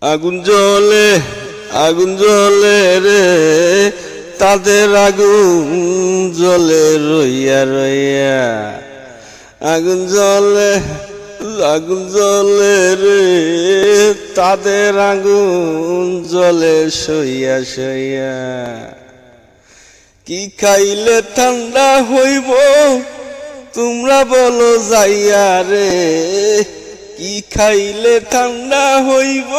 আগুন জ্বলে রে তাদের আগুন জ্বলে রইয়া রইয়া। আগুন জ্বলে রে তাদের আগুন জ্বলে সইয়া সইয়া। কি খাইলে ঠান্ডা হইব তোমরা বলো যাইয়া রে। কি খাইলে ঠান্ডা হইব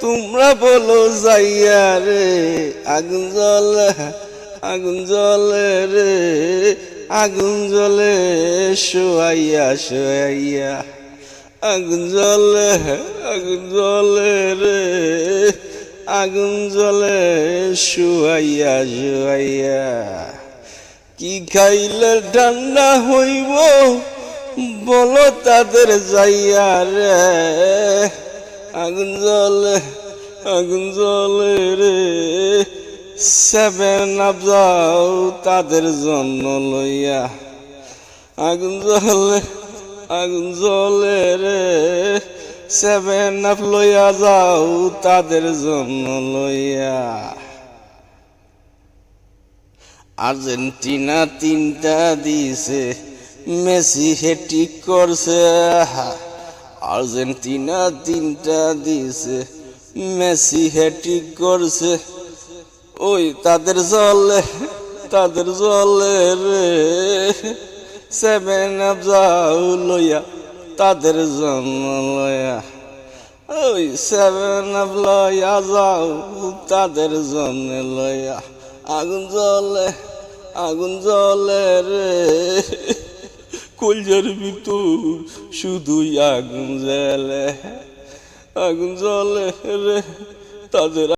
তোমরা বলো যাইয়া রে। আগুন জ্বলে রে আগুন জ্বলে শোয়াইয়া শোয়াইয়া। আগুন জ্বলে রে আগুন জ্বলে শোয়াইয়া শোয়াইয়া। কি খাইলে ঠান্ডা হইব বলো তাদের যাইয়া রে। আগুন জ্বলে রে সেভেন আপ যাও তাদের জন্য লইয়া। আগুন জ্বলে রে সেভেন আপ লইয়া যাও তাদের জন্য লইয়া। আর্জেন্টিনা 3টা দিছে মেসি হ্যাট্রিক করছে। আর্জেন্টিনা 3টা দিছে মেসি হ্যাট্রিক করছে। ওই তাদের জ্বলে রে সেভেন আপ যাও লইয়া তাদের জন্য লইয়া। ওই সেভেন আপ লইয়া যাও তাদের জন্য লইয়া। আগুন জ্বলে রে কলজার ভিতর শুধুই আগুন জ্বলে। আগুন জ্বলে রে তাদের